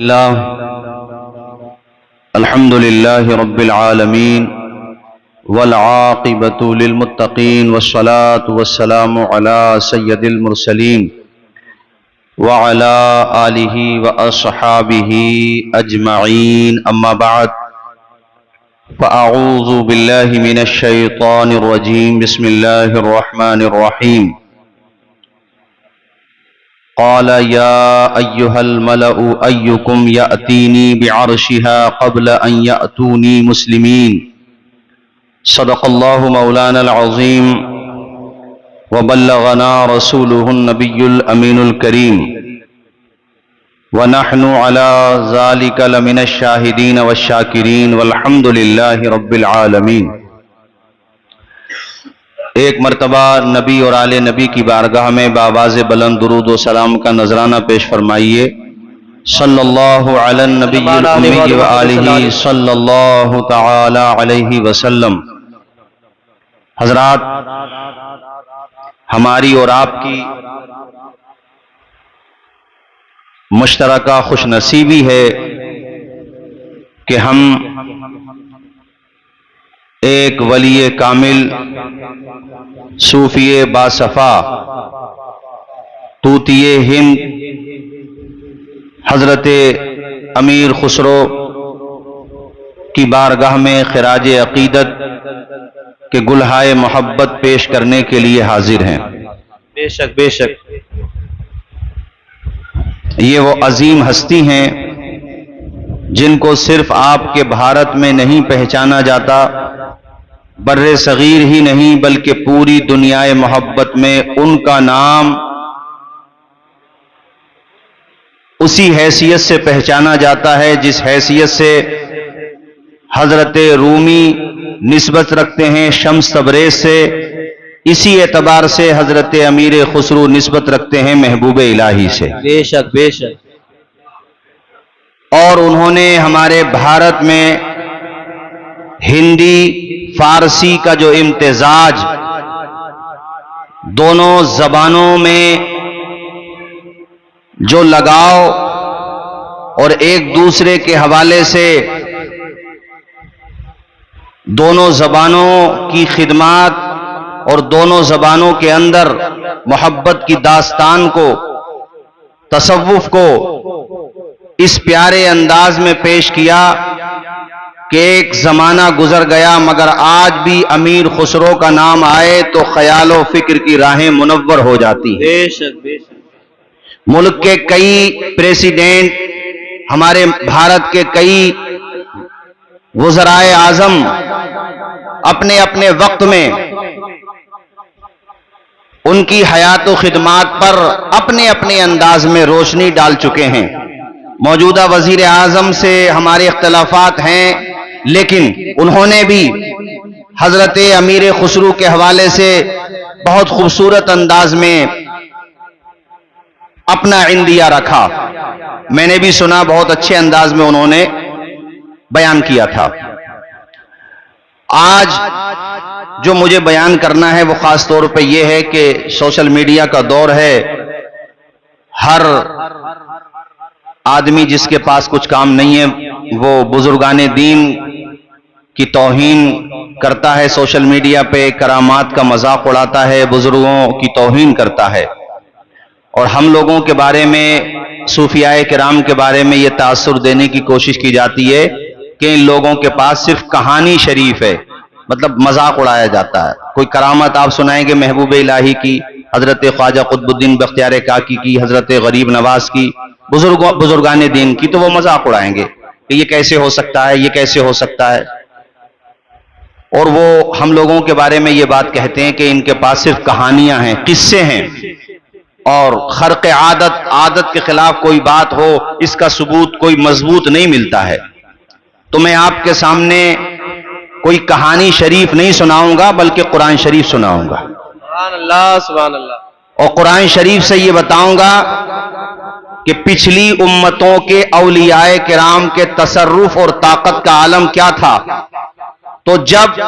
الله الحمد لله رب العالمين والعاقبة للمتقين والصلاة والسلام على سيد المرسلين وعلى آله وأصحابه أجمعين أما بعد فأعوذ بالله من الشيطان الرجيم بسم الله الرحمن الرحيم قال يا أيها الملأ أيكم يأتيني بعرشها قبل أن يأتوني مسلمين صدق الله مولانا العظيم وبلغنا رسوله النبي الأمين الكريم ونحن على ذلك لمن الشاهدين والشاكرين والحمد لله رب العالمين۔ ایک مرتبہ نبی اور آل نبی کی بارگاہ میں بآواز بلند درود و سلام کا نذرانہ پیش فرمائیے۔ صلی اللہ علی النبی الامی و آلہ صلی اللہ تعالی علیہ وسلم۔ حضرات، ہماری اور آپ کی مشترکہ خوش نصیبی ہے کہ ہم ایک ولی کامل، صوفی باصفا، طوطی ہند حضرت امیر خسرو کی بارگاہ میں خراج عقیدت کے گلہائے محبت پیش کرنے کے لیے حاضر ہیں۔ بے شک بے شک یہ وہ عظیم ہستی ہیں جن کو صرف آپ کے بھارت میں نہیں پہچانا جاتا، بر صغیر ہی نہیں بلکہ پوری دنیا محبت میں ان کا نام اسی حیثیت سے پہچانا جاتا ہے جس حیثیت سے حضرت رومی نسبت رکھتے ہیں شمس تبریز سے، اسی اعتبار سے حضرت امیر خسرو نسبت رکھتے ہیں محبوب الہی سے۔ بے شک بے شک۔ اور انہوں نے ہمارے بھارت میں ہندی فارسی کا جو امتزاج، دونوں زبانوں میں جو لگاؤ اور ایک دوسرے کے حوالے سے دونوں زبانوں کی خدمات اور دونوں زبانوں کے اندر محبت کی داستان کو، تصوف کو اس پیارے انداز میں پیش کیا کہ ایک زمانہ گزر گیا مگر آج بھی امیر خسرو کا نام آئے تو خیال و فکر کی راہیں منور ہو جاتی ہیں۔ بے شک بے شک۔ ملک کے کئی پریسیڈنٹ، ہمارے بھارت کے کئی وزرائے اعظم اپنے اپنے وقت میں ان کی حیات و خدمات پر اپنے اپنے انداز میں روشنی ڈال چکے ہیں۔ موجودہ وزیر اعظم سے ہمارے اختلافات ہیں، لیکن انہوں نے بھی حضرت امیر خسرو کے حوالے سے بہت خوبصورت انداز میں اپنا عندیہ رکھا۔ میں نے بھی سنا، بہت اچھے انداز میں انہوں نے بیان کیا تھا۔ آج جو مجھے بیان کرنا ہے وہ خاص طور پہ یہ ہے کہ سوشل میڈیا کا دور ہے، ہر آدمی جس کے پاس کچھ کام نہیں ہے وہ بزرگان دین کی توہین کرتا ہے، سوشل میڈیا پہ کرامات کا مذاق اڑاتا ہے، بزرگوں کی توہین کرتا ہے، اور ہم لوگوں کے بارے میں، صوفیاء کرام کے بارے میں یہ تاثر دینے کی کوشش کی جاتی ہے کہ ان لوگوں کے پاس صرف کہانی شریف ہے، مطلب مذاق اڑایا جاتا ہے۔ کوئی کرامت آپ سنائیں گے محبوب الہی کی، حضرت خواجہ قطب الدین بختیار کاکی کی، حضرت غریب نواز کی، بزرگان دین کی، تو وہ مذاق اڑائیں گے کہ یہ کیسے ہو سکتا ہے، یہ کیسے ہو سکتا ہے، اور وہ ہم لوگوں کے بارے میں یہ بات کہتے ہیں کہ ان کے پاس صرف کہانیاں ہیں، قصے ہیں، اور خرق عادت کے خلاف کوئی بات ہو اس کا ثبوت کوئی مضبوط نہیں ملتا ہے۔ تو میں آپ کے سامنے کوئی کہانی شریف نہیں سناؤں گا بلکہ قرآن شریف سناؤں گا۔ سبحان اللہ سبحان اللہ۔ اور قرآن شریف سے یہ بتاؤں گا کہ پچھلی امتوں کے اولیاء کرام کے تصرف اور طاقت کا عالم کیا تھا۔ تو جب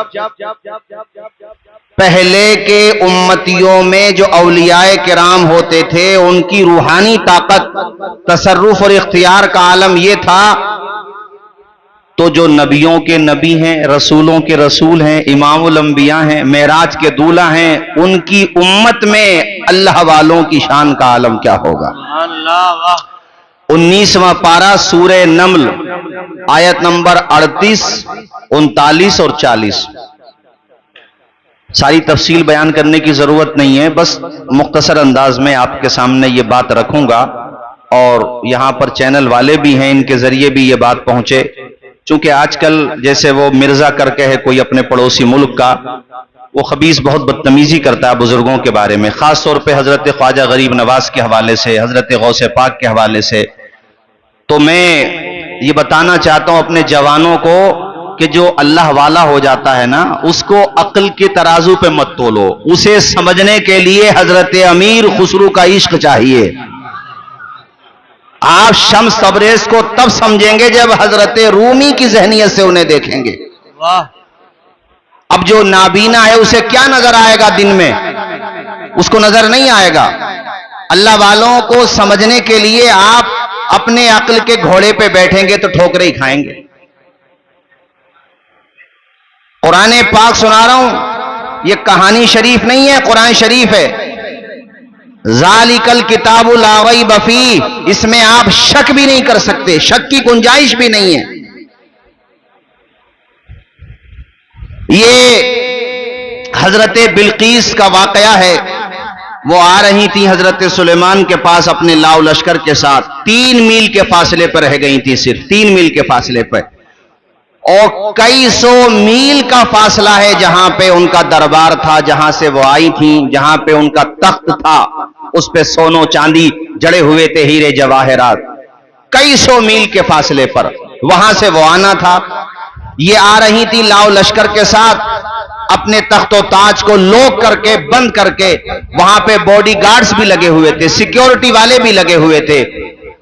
پہلے کے امتیوں میں جو اولیاء کرام ہوتے تھے ان کی روحانی طاقت، تصرف اور اختیار کا عالم یہ تھا، تو جو نبیوں کے نبی ہیں، رسولوں کے رسول ہیں، امام الانبیاء ہیں، معراج کے دولہ ہیں، ان کی امت میں اللہ والوں کی شان کا عالم کیا ہوگا۔ 19واں پارہ سورہ نمل آیت نمبر 38، 39 اور 40۔ ساری تفصیل بیان کرنے کی ضرورت نہیں ہے، بس مختصر انداز میں آپ کے سامنے یہ بات رکھوں گا، اور یہاں پر چینل والے بھی ہیں، ان کے ذریعے بھی یہ بات پہنچے، چونکہ آج کل جیسے وہ مرزا کر کے ہے کوئی اپنے پڑوسی ملک کا، وہ خبیث بہت بدتمیزی کرتا ہے بزرگوں کے بارے میں، خاص طور پہ حضرت خواجہ غریب نواز کے حوالے سے، حضرت غوث پاک کے حوالے سے۔ تو میں یہ بتانا چاہتا ہوں اپنے جوانوں کو کہ جو اللہ والا ہو جاتا ہے نا، اس کو عقل کے ترازو پہ مت تولو، اسے سمجھنے کے لیے حضرت امیر خسرو کا عشق چاہیے۔ آپ شمس تبریز کو تب سمجھیں گے جب حضرت رومی کی ذہنیت سے انہیں دیکھیں گے۔ اب جو نابینا ہے اسے کیا نظر آئے گا دن میں؟ اس کو نظر نہیں آئے گا۔ اللہ والوں کو سمجھنے کے لیے آپ اپنے عقل کے گھوڑے پہ بیٹھیں گے تو ٹھوکریں ہی کھائیں گے۔ قرآن پاک سنا رہا ہوں، یہ کہانی شریف نہیں ہے، قرآن شریف ہے۔ ذالک الکتاب لا ریب فیہ، اس میں آپ شک بھی نہیں کر سکتے، شک کی گنجائش بھی نہیں ہے۔ یہ حضرت بلقیس کا واقعہ ہے، وہ آ رہی تھی حضرت سلیمان کے پاس اپنے لاؤ لشکر کے ساتھ، 3 میل کے فاصلے پر رہ گئی تھی، صرف 3 میل کے فاصلے پر، اور کئی سو میل کا فاصلہ ہے جہاں پہ ان کا دربار تھا، جہاں سے وہ آئی تھیں، جہاں پہ ان کا تخت تھا، اس پہ سونو چاندی جڑے ہوئے تھے، ہیرے جواہرات، کئی سو میل کے فاصلے پر وہاں سے وہ آنا تھا۔ یہ آ رہی تھی لاؤ لشکر کے ساتھ، اپنے تخت و تاج کو لوک کر کے بند کر کے، وہاں پہ باڈی گارڈز بھی لگے ہوئے تھے، سیکیورٹی والے بھی لگے ہوئے تھے۔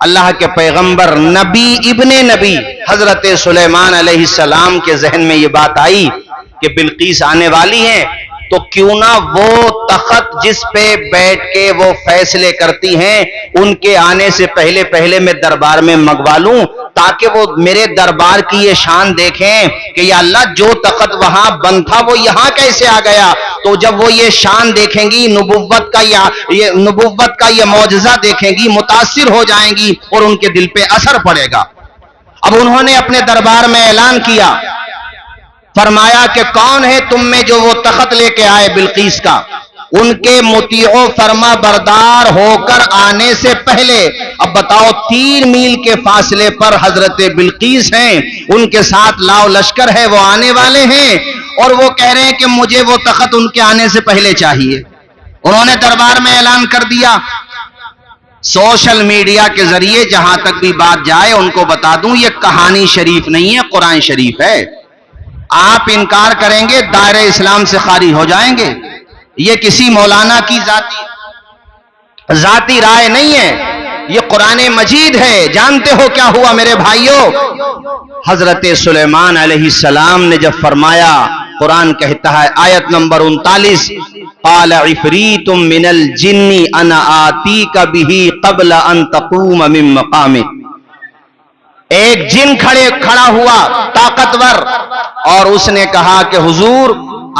اللہ کے پیغمبر نبی ابن نبی حضرت سلیمان علیہ السلام کے ذہن میں یہ بات آئی کہ بلقیس آنے والی ہیں، تو کیوں نہ وہ تخت جس پہ بیٹھ کے وہ فیصلے کرتی ہیں، ان کے آنے سے پہلے پہلے میں دربار میں منگوا لوں، تاکہ وہ میرے دربار کی یہ شان دیکھیں کہ یا اللہ جو تخت وہاں بند تھا وہ یہاں کیسے آ گیا۔ تو جب وہ یہ شان دیکھیں گی، نبوت کا یہ معجزہ دیکھیں گی، متاثر ہو جائیں گی اور ان کے دل پہ اثر پڑے گا۔ اب انہوں نے اپنے دربار میں اعلان کیا، فرمایا کہ کون ہے تم میں جو وہ تخت لے کے آئے بلقیس کا؟ ان کے مطیع و فرما بردار ہو کر آنے سے پہلے، اب بتاؤ 3 میل کے فاصلے پر حضرت بلقیس ہیں، ان کے ساتھ لاؤ لشکر ہے، وہ آنے والے ہیں، اور وہ کہہ رہے ہیں کہ مجھے وہ تخت ان کے آنے سے پہلے چاہیے۔ انہوں نے دربار میں اعلان کر دیا۔ سوشل میڈیا کے ذریعے جہاں تک بھی بات جائے ان کو بتا دوں، یہ کہانی شریف نہیں ہے، قرآن شریف ہے۔ آپ انکار کریں گے دائرہ اسلام سے خارج ہو جائیں گے۔ یہ کسی مولانا کی ذاتی رائے نہیں ہے، یہ قرآن مجید ہے۔ جانتے ہو کیا ہوا میرے بھائیوں؟ حضرت سلیمان علیہ السلام نے جب فرمایا، قرآن کہتا ہے آیت نمبر 39، قال عفریت من الجن انا آتیک بہ قبل ان تقوم من مقامک، ایک جن کھڑا ہوا طاقتور، اور اس نے کہا کہ حضور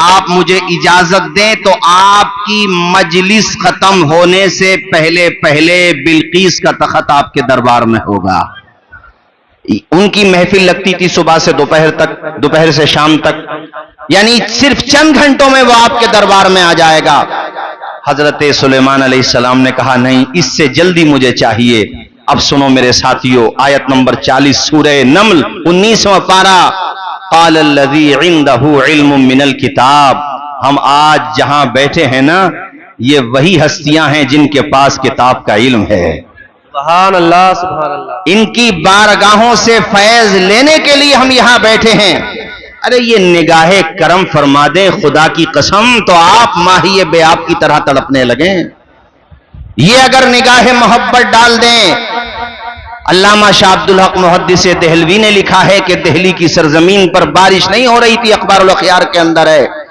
آپ مجھے اجازت دیں تو آپ کی مجلس ختم ہونے سے پہلے پہلے بلقیس کا تخت آپ کے دربار میں ہوگا۔ ان کی محفل لگتی تھی صبح سے دوپہر تک، دوپہر سے شام تک، یعنی صرف چند گھنٹوں میں وہ آپ کے دربار میں آ جائے گا۔ حضرت سلیمان علیہ السلام نے کہا نہیں، اس سے جلدی مجھے چاہیے۔ اب سنو میرے ساتھیو، آیت نمبر 40 سورہ نمل 19واں پارہ، قال الذی عندہ علم من الکتاب، ہم آج جہاں بیٹھے ہیں نا، یہ وہی ہستیاں ہیں جن کے پاس کتاب کا علم ہے۔ سبحان اللہ سبحان اللہ۔ ان کی بارگاہوں سے فیض لینے کے لیے ہم یہاں بیٹھے ہیں۔ ارے یہ نگاہ کرم فرما دیں خدا کی قسم تو آپ ماہی بے آپ کی طرح تڑپنے لگیں۔ یہ اگر نگاہ محبت ڈال دیں، علامہ شاہ عبد الحق محدث دہلوی نے لکھا ہے کہ دہلی کی سرزمین پر بارش نہیں ہو رہی تھی، اخبار الاخیار کے اندر ہے،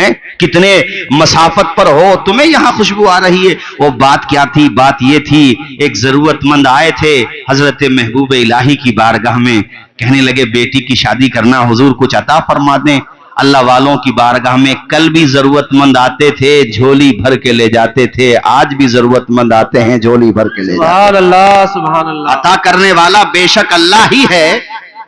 ہیں کتنے مسافت پر ہو, تمہیں یہاں خوشبو آ رہی ہے. وہ بات کیا تھی؟ بات یہ تھی, ایک ضرورت مند آئے تھے حضرت محبوب الہی کی بارگاہ میں, کہنے لگے بیٹی کی شادی کرنا, حضور کچھ عطا فرما دیں. اللہ والوں کی بارگاہ میں کل بھی ضرورت مند آتے تھے, جھولی بھر کے لے جاتے تھے, آج بھی ضرورت مند آتے ہیں, جھولی بھر کے لے جاتے ہیں. سبحان اللہ سبحان اللہ. عطا کرنے والا بے شک اللہ ہی ہے,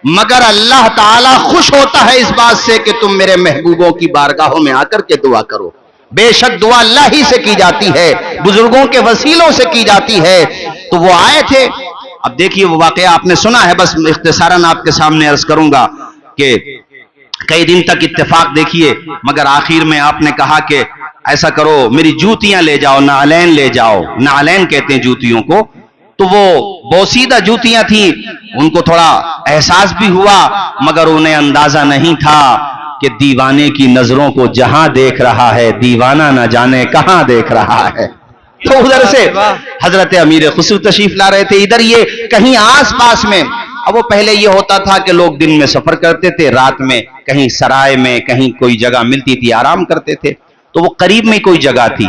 مگر اللہ تعالیٰ خوش ہوتا ہے اس بات سے کہ تم میرے محبوبوں کی بارگاہوں میں آ کر کے دعا کرو. بے شک دعا اللہ ہی سے کی جاتی ہے, بزرگوں کے وسیلوں سے کی جاتی ہے. تو وہ آئے تھے. اب دیکھیے وہ واقعہ آپ نے سنا ہے, بس اختصاراً آپ کے سامنے عرض کروں گا کہ کئی دن تک اتفاق دیکھیے, مگر آخر میں آپ نے کہا کہ ایسا کرو میری جوتیاں لے جاؤ, نعلین لے جاؤ. نعلین کہتے ہیں جوتیوں کو. تو وہ بوسیدہ جوتیاں تھیں, ان کو تھوڑا احساس بھی ہوا, مگر انہیں اندازہ نہیں تھا کہ دیوانے کی نظروں کو جہاں دیکھ رہا ہے, دیوانہ نہ جانے کہاں دیکھ رہا ہے. تو ادھر سے حضرت امیر خسرو تشریف لا رہے تھے, ادھر یہ کہیں آس پاس میں. اب وہ پہلے یہ ہوتا تھا کہ لوگ دن میں سفر کرتے تھے, رات میں کہیں سرائے میں کہیں کوئی جگہ ملتی تھی آرام کرتے تھے. تو وہ قریب میں کوئی جگہ تھی,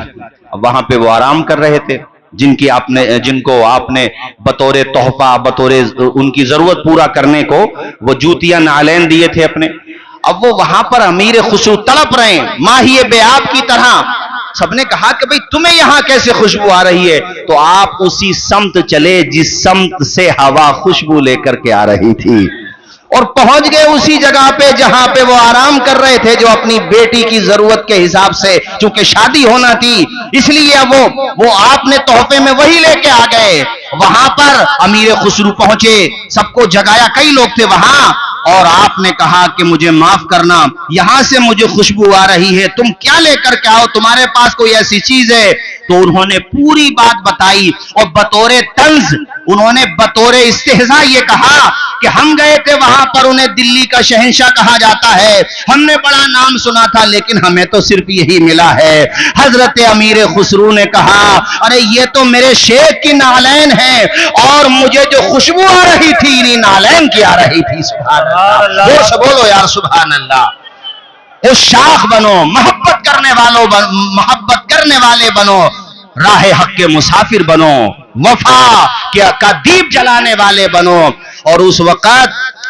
وہاں پہ وہ آرام کر رہے تھے, جن کو آپ نے بطور تحفہ, بطور ان کی ضرورت پورا کرنے کو وہ جوتیاں نعلین دیے تھے اپنے. اب وہ وہاں پر امیر خسرو تڑپ رہے ہیں ماہی بے آب کی طرح. سب نے کہا کہ بھئی تمہیں یہاں کیسے خوشبو آ رہی ہے؟ تو آپ اسی سمت چلے جس سمت سے ہوا خوشبو لے کر کے آ رہی تھی, اور پہنچ گئے اسی جگہ پہ جہاں پہ وہ آرام کر رہے تھے, جو اپنی بیٹی کی ضرورت کے حساب سے, چونکہ شادی ہونا تھی اس لیے وہ آپ نے تحفے میں وہی لے کے آ گئے. وہاں پر امیر خسرو پہنچے, سب کو جگایا, کئی لوگ تھے وہاں, اور آپ نے کہا کہ مجھے معاف کرنا, یہاں سے مجھے خوشبو آ رہی ہے, تم کیا لے کر کے آؤ, تمہارے پاس کوئی ایسی چیز ہے؟ تو انہوں نے پوری بات بتائی, اور بطور طنز انہوں نے بطور استہزاء یہ کہا کہ ہم گئے تھے وہاں پر, انہیں دلی کا شہنشاہ کہا جاتا ہے, ہم نے بڑا نام سنا تھا, لیکن ہمیں تو صرف یہی ملا ہے. حضرت امیر خسرو نے کہا ارے یہ تو میرے شیخ کی نعلین ہے, اور مجھے جو خوشبو آ رہی تھی انہی نعلین کی آ رہی تھی. سبحان اللہ, زور سے بولو یار سبحان اللہ. اس شاخ بنو, محبت کرنے والے بنو, راہ حق کے مسافر بنو, وفا کا دیپ جلانے والے بنو. اور اس وقت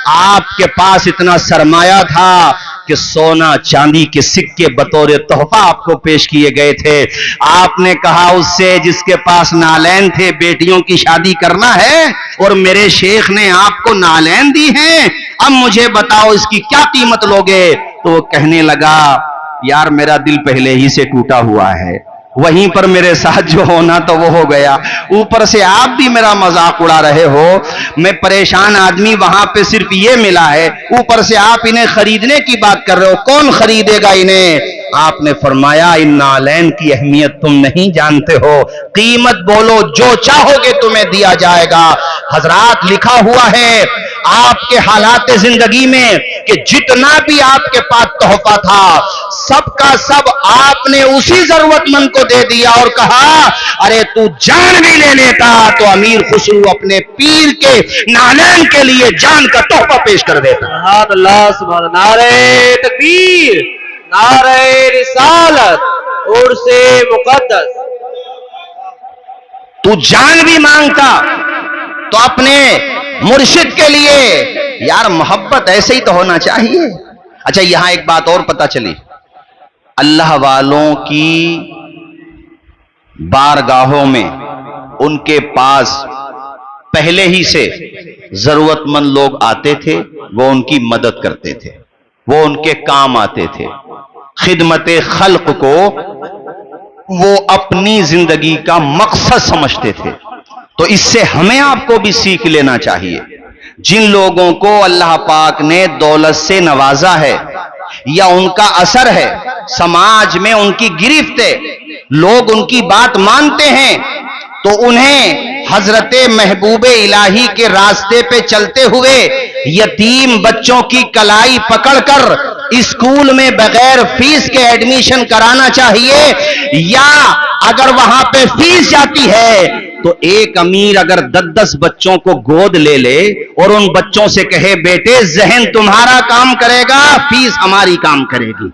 آپ کے پاس اتنا سرمایہ تھا کہ سونا چاندی کے سکے بطور تحفہ آپ کو پیش کیے گئے تھے. آپ نے کہا اس سے جس کے پاس نعلین تھے, بیٹیوں کی شادی کرنا ہے اور میرے شیخ نے آپ کو نعلین دی ہیں, اب مجھے بتاؤ اس کی کیا قیمت لوگے؟ تو وہ کہنے لگا یار میرا دل پہلے ہی سے ٹوٹا ہوا ہے, وہیں پر میرے ساتھ جو ہونا تو وہ ہو گیا, اوپر سے آپ بھی میرا مذاق اڑا رہے ہو, میں پریشان آدمی, وہاں پہ صرف یہ ملا ہے, اوپر سے آپ انہیں خریدنے کی بات کر رہے ہو, کون خریدے گا انہیں؟ آپ نے فرمایا ان نعلین کی اہمیت تم نہیں جانتے ہو, قیمت بولو جو چاہو گے تمہیں دیا جائے گا. حضرات لکھا ہوا ہے آپ کے حالات زندگی میں کہ جتنا بھی آپ کے پاس تحفہ تھا سب کا سب آپ نے اسی ضرورت مند کو دے دیا, اور کہا ارے تو جان بھی لے لیتا تو امیر خسرو اپنے پیر کے نعلین کے لیے جان کا تحفہ پیش کر دیتا. سبحان اللہ سبحان اللہ. نعرہ تکبیر, نعرہ رسالت, عرس مقدس. تو جان بھی مانگتا تو اپنے مرشد کے لیے. یار محبت ایسے ہی تو ہونا چاہیے. اچھا یہاں ایک بات اور پتہ چلی, اللہ والوں کی بارگاہوں میں ان کے پاس پہلے ہی سے ضرورت مند لوگ آتے تھے, وہ ان کی مدد کرتے تھے, وہ ان کے کام آتے تھے. خدمت خلق کو وہ اپنی زندگی کا مقصد سمجھتے تھے. تو اس سے ہمیں آپ کو بھی سیکھ لینا چاہیے. جن لوگوں کو اللہ پاک نے دولت سے نوازا ہے یا ان کا اثر ہے, سماج میں ان کی گرفت ہے, لوگ ان کی بات مانتے ہیں, تو انہیں حضرت محبوب الہی کے راستے پہ چلتے ہوئے یتیم بچوں کی کلائی پکڑ کر اسکول میں بغیر فیس کے ایڈمیشن کرانا چاہیے, یا اگر وہاں پہ فیس جاتی ہے تو ایک امیر اگر 10 بچوں کو گود لے لے اور ان بچوں سے کہے بیٹے ذہن تمہارا کام کرے گا, فیس ہماری کام کرے گی,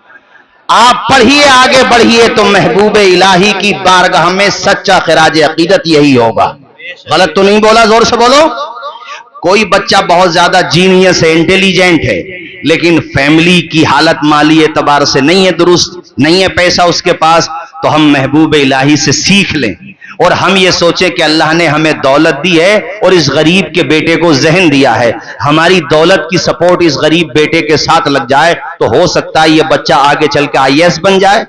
آپ پڑھیے آگے بڑھیے تو محبوب الہی کی بارگاہ میں سچا خراج عقیدت یہی ہوگا. غلط تو نہیں بولا؟ زور سے بولو. کوئی بچہ بہت زیادہ جینیس ہے، انٹیلیجنٹ ہے، لیکن فیملی کی حالت مالی اعتبار سے نہیں ہے درست، نہیں ہے پیسہ اس کے پاس، تو ہم محبوب الہی سے سیکھ لیں اور ہم یہ سوچیں کہ اللہ نے ہمیں دولت دی ہے اور اس غریب کے بیٹے کو ذہن دیا ہے، ہماری دولت کی سپورٹ اس غریب بیٹے کے ساتھ لگ جائے تو ہو سکتا ہے یہ بچہ آگے چل کے IAS بن جائے،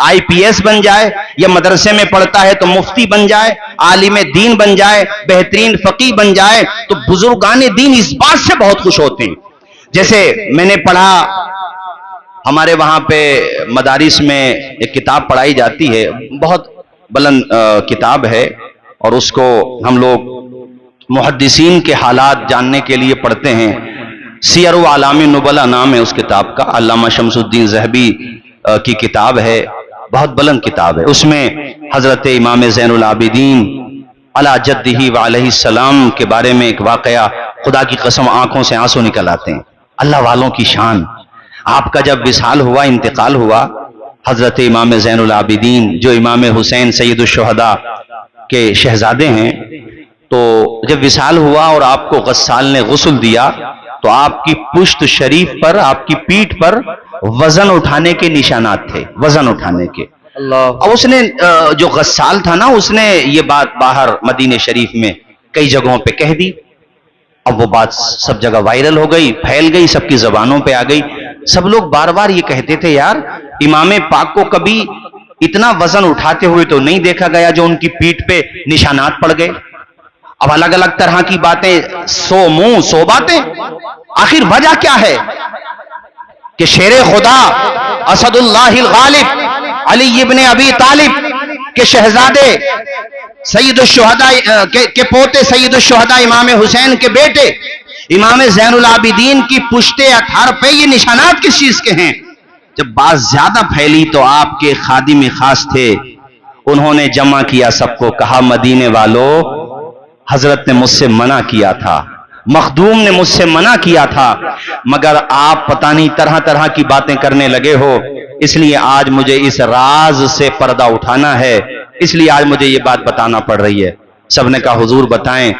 IPS بن جائے، یا مدرسے میں پڑھتا ہے تو مفتی بن جائے، عالم دین بن جائے، بہترین فقیہ بن جائے. تو بزرگان دین اس بات سے بہت خوش ہوتے ہیں. جیسے میں نے پڑھا، ہمارے وہاں پہ مدارس میں ایک کتاب پڑھائی جاتی ہے، بہت بلند کتاب ہے، اور اس کو ہم لوگ محدثین کے حالات جاننے کے لیے پڑھتے ہیں. سیر و اعلام النبلاء نام ہے اس کتاب کا، علامہ شمس الدین ذہبی کی کتاب ہے، بہت بلند کتاب ہے. اس میں حضرت امام زین العابدین علی جدہ و علیہ السلام کے بارے میں ایک واقعہ، خدا کی قسم آنکھوں سے آنسو نکل آتے ہیں. اللہ والوں کی شان. آپ کا جب وصال ہوا، انتقال ہوا، حضرت امام زین العابدین جو امام حسین سید الشہداء کے شہزادے ہیں، تو جب وصال ہوا اور آپ کو غسال نے غسل دیا تو آپ کی پشت شریف پر، آپ کی پیٹھ پر وزن اٹھانے کے نشانات تھے، وزن اٹھانے کے. اب اس نے جو غسال تھا نا، اس نے یہ بات باہر مدینہ شریف میں کئی جگہوں پہ کہہ دی. اب وہ بات سب جگہ وائرل ہو گئی، پھیل گئی، سب کی زبانوں پہ آ گئی. سب لوگ بار بار یہ کہتے تھے، یار امام پاک کو کبھی اتنا وزن اٹھاتے ہوئے تو نہیں دیکھا گیا جو ان کی پیٹھ پہ نشانات پڑ گئے. اب الگ الگ طرح کی باتیں، سو منہ سو باتیں. آخر وجہ کیا ہے کہ شیر خدا اسد اللہ الغالب علی ابن ابی طالب کے شہزادے سید الشہداء کے پوتے سید الشہداء امام حسین کے بیٹے امام زین العابدین کی پشت اطہار پہ یہ نشانات کس چیز کے ہیں؟ جب بات زیادہ پھیلی تو آپ کے خادم خاص تھے، انہوں نے جمع کیا سب کو، کہا مدینے والو، حضرت نے مجھ سے منع کیا تھا، مخدوم نے مجھ سے منع کیا تھا، مگر آپ پتہ نہیں طرح طرح کی باتیں کرنے لگے ہو، اس لیے آج مجھے اس راز سے پردہ اٹھانا ہے، اس لیے آج مجھے یہ بات بتانا پڑ رہی ہے. سب نے کہا حضور بتائیں.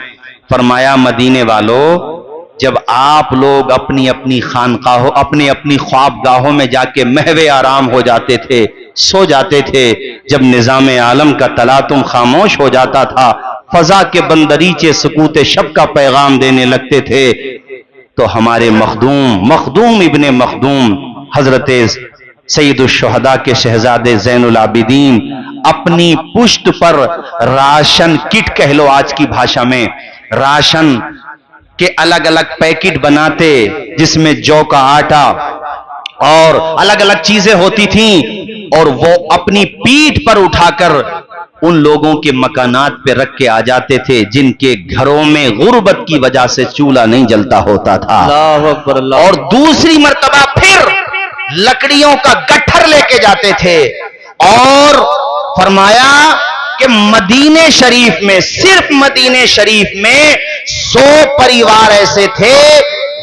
فرمایا مدینے والو، جب آپ لوگ اپنی اپنی خانقاہوں، اپنی اپنی خوابگاہوں میں جا کے محو آرام ہو جاتے تھے، سو جاتے تھے، جب نظام عالم کا تلاطم خاموش ہو جاتا تھا، فضا کے بندریچے سکوت شب کا پیغام دینے لگتے تھے، تو ہمارے مخدوم ابن مخدوم حضرت سید الشہداء کے شہزادے زین العابدین اپنی پشت پر راشن کٹ کہہ لو آج کی بھاشا میں، راشن کے الگ الگ پیکٹ بناتے جس میں جو کا آٹا اور الگ الگ چیزیں ہوتی تھیں، اور وہ اپنی پیٹھ پر اٹھا کر ان لوگوں کے مکانات پہ رکھ کے آ جاتے تھے جن کے گھروں میں غربت کی وجہ سے چولہا نہیں جلتا ہوتا تھا. اللہ اکبر اللہ. اور دوسری مرتبہ پھر لکڑیوں کا گٹھر لے کے جاتے تھے، اور فرمایا کہ مدینہ شریف میں، صرف مدینہ شریف میں 100 پریوار ایسے تھے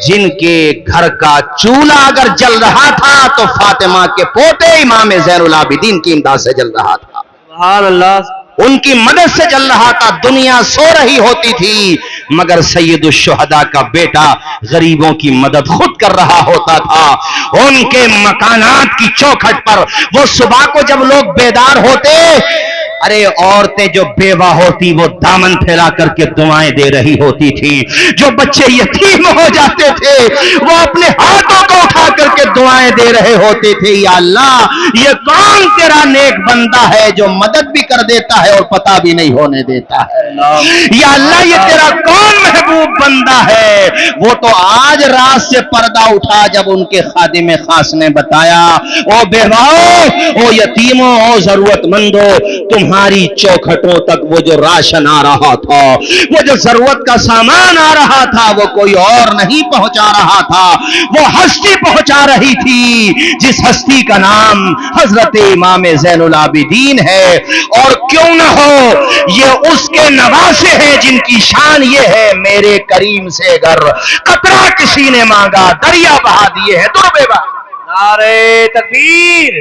جن کے گھر کا چولہا اگر جل رہا تھا تو فاطمہ کے پوتے امام زین العابدین کی امداد سے جل رہا تھا، سبحان اللہ، ان کی مدد سے جل رہا تھا. دنیا سو رہی ہوتی تھی مگر سید الشہداء کا بیٹا غریبوں کی مدد خود کر رہا ہوتا تھا. ان کے مکانات کی چوکھٹ پر وہ صبح کو جب لوگ بیدار ہوتے، ارے عورتیں جو بیوہ ہوتی وہ دامن پھیلا کر کے دعائیں دے رہی ہوتی تھی، جو بچے یتیم ہو جاتے تھے وہ اپنے ہاتھوں کو اٹھا کر کے دعائیں دے رہے ہوتے تھے، یا اللہ یہ کون تیرا نیک بندہ ہے جو مدد بھی کر دیتا ہے اور پتہ بھی نہیں ہونے دیتا ہے، یا اللہ یہ تیرا کون محبوب بندہ ہے. وہ تو آج رات سے پردہ اٹھا جب ان کے خادم خاص نے بتایا، او بیواؤں، او یتیموں، او ضرورت مندوں، تمہاری چوکھٹوں تک وہ جو راشن آ رہا تھا، وہ جو ضرورت کا سامان آ رہا تھا، وہ کوئی اور نہیں پہنچا رہا تھا، وہ ہستی پہنچا رہی تھی جس ہستی کا نام حضرت امام زین العابدین ہے. اور کیوں نہ ہو، یہ اس کے نواسے ہیں جن کی شان یہ ہے، میرے کریم سے اگر قطرہ کسی نے مانگا دریا بہا دیے ہیں. دربے با نعرہ تکبیر،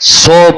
100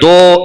2,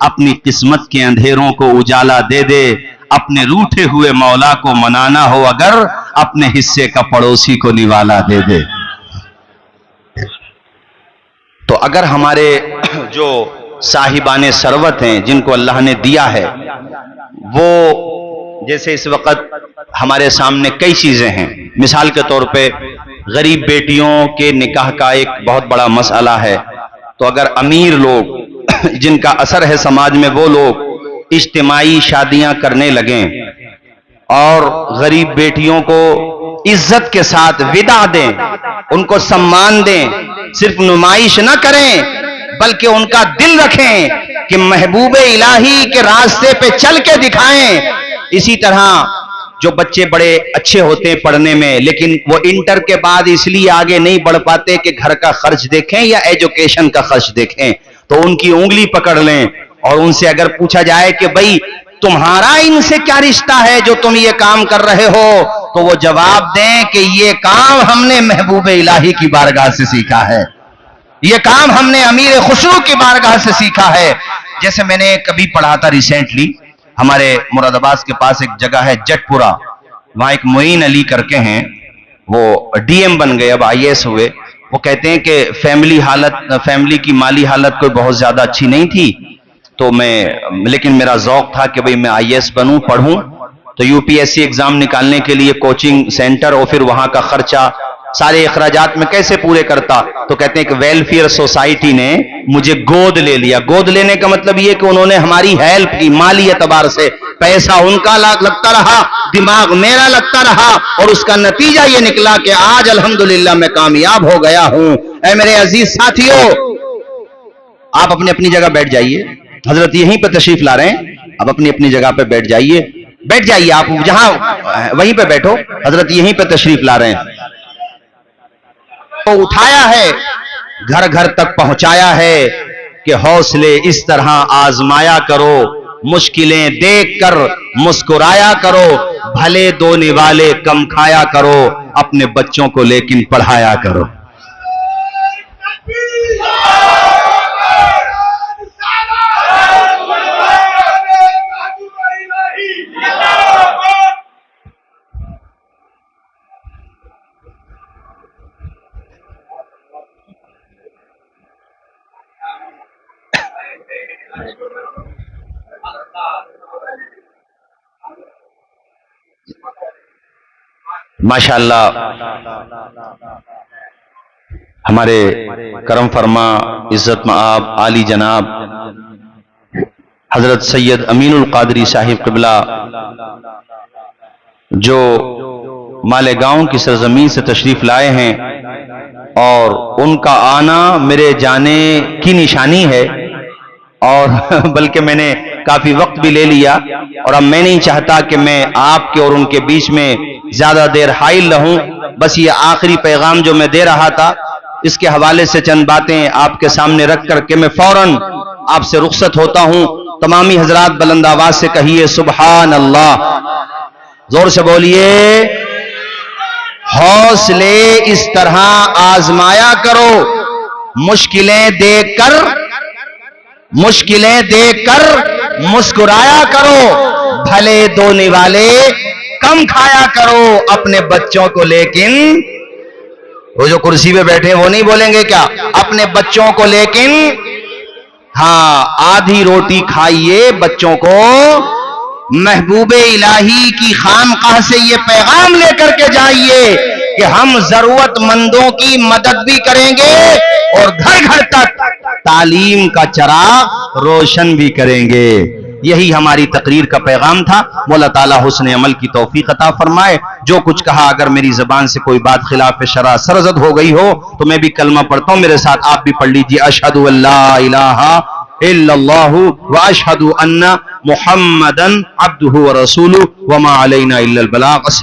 اپنی قسمت کے اندھیروں کو اجالا دے دے. اپنے روٹھے ہوئے مولا کو منانا ہو اگر اپنے حصے کا پڑوسی کو نوالا دے دے. تو اگر ہمارے جو صاحبان ثروت ہیں جن کو اللہ نے دیا ہے وہ جیسے اس وقت ہمارے سامنے کئی چیزیں ہیں. مثال کے طور پہ غریب بیٹیوں کے نکاح کا ایک بہت بڑا مسئلہ ہے. تو اگر امیر لوگ جن کا اثر ہے سماج میں وہ لوگ اجتماعی شادیاں کرنے لگیں اور غریب بیٹیوں کو عزت کے ساتھ ودا دیں, ان کو سمان دیں, صرف نمائش نہ کریں بلکہ ان کا دل رکھیں کہ محبوب الہی کے راستے پہ چل کے دکھائیں. اسی طرح جو بچے بڑے اچھے ہوتے ہیں پڑھنے میں لیکن وہ انٹر کے بعد اس لیے آگے نہیں بڑھ پاتے کہ گھر کا خرچ دیکھیں یا ایجوکیشن کا خرچ دیکھیں, تو ان کی انگلی پکڑ لیں اور ان سے اگر پوچھا جائے کہ بھئی تمہارا ان سے کیا رشتہ ہے جو تم یہ کام کر رہے ہو, تو وہ جواب دیں کہ یہ کام ہم نے محبوب الہی کی بارگاہ سے سیکھا ہے, یہ کام ہم نے امیر خسرو کی بارگاہ سے سیکھا ہے. جیسے میں نے کبھی پڑھا تھا ریسنٹلی, ہمارے مراد آباد کے پاس ایک جگہ ہے جٹ پورا, وہاں ایک معین علی کر کے ہیں, وہ ڈی ایم بن گئے, اب آئی ایس ہوئے. وہ کہتے ہیں کہ فیملی کی مالی حالت کوئی بہت زیادہ اچھی نہیں تھی, تو لیکن میرا ذوق تھا کہ بھئی میں آئی ایس بنوں, پڑھوں. تو U P S C exam نکالنے کے لیے کوچنگ سینٹر اور پھر وہاں کا خرچہ سارے اخراجات میں کیسے پورے کرتا. تو کہتے ہیں کہ ویلفیئر سوسائٹی نے مجھے گود لے لیا. گود لینے کا مطلب یہ کہ انہوں نے ہماری ہیلپ کی مالی اعتبار سے, پیسہ ان کا لگتا رہا, دماغ میرا لگتا رہا, اور اس کا نتیجہ یہ نکلا کہ آج الحمدللہ میں کامیاب ہو گیا ہوں. اے میرے عزیز ساتھیو, آپ اپنی اپنی جگہ بیٹھ جائیے. حضرت یہیں پہ تشریف لا رہے ہیں, اب اپنی اپنی جگہ پہ بیٹھ جائیے. آپ جہاں وہیں پہ بیٹھو, حضرت یہیں پہ تشریف لا رہے ہیں. تو اٹھایا ہے, گھر گھر تک پہنچایا ہے کہ حوصلے اس طرح آزمایا کرو, مشکلیں دیکھ کر مسکرایا کرو, بھلے دو نوالے کم کھایا کرو, اپنے بچوں کو لیکن پڑھایا کرو. ماشاءاللہ ہمارے کرم فرما عزت مآب عالی جناب حضرت سید امین القادری صاحب قبلہ جو مالیگاؤں کی سرزمین سے تشریف لائے ہیں, اور ان کا آنا میرے جانے کی نشانی ہے, اور بلکہ میں نے کافی وقت بھی لے لیا, اور اب میں نہیں چاہتا کہ میں آپ کے اور ان کے بیچ میں زیادہ دیر حائل رہوں. بس یہ آخری پیغام جو میں دے رہا تھا اس کے حوالے سے چند باتیں آپ کے سامنے رکھ کر کے میں فوراً آپ سے رخصت ہوتا ہوں. تمامی حضرات بلند آواز سے کہیے سبحان اللہ, زور سے بولیے. حوصلے اس طرح آزمایا کرو, مشکلیں دیکھ کر مسکرایا کرو, بھلے دو نوالے کم کھایا کرو, اپنے بچوں کو لیکن, وہ جو کرسی پہ بیٹھے ہیں وہ نہیں بولیں گے کیا, اپنے بچوں کو لیکن, ہاں آدھی روٹی کھائیے, بچوں کو محبوب الہی کی خانقاہ سے یہ پیغام لے کر کے جائیے کہ ہم ضرورت مندوں کی مدد بھی کریں گے اور گھر گھر تک تعلیم کا چراغ روشن بھی کریں گے. یہی ہماری تقریر کا پیغام تھا. مولا تعالیٰ حسن عمل کی توفیق عطا فرمائے. جو کچھ کہا اگر میری زبان سے کوئی بات خلاف شرع سرزد ہو گئی ہو تو میں بھی کلمہ پڑھتا ہوں, میرے ساتھ آپ بھی پڑھ لیجیے. اشہد ان لا الہ الا اللہ واشہد ان محمدن عبدہ ورسولہ وما علینا الا البلاغ. السلام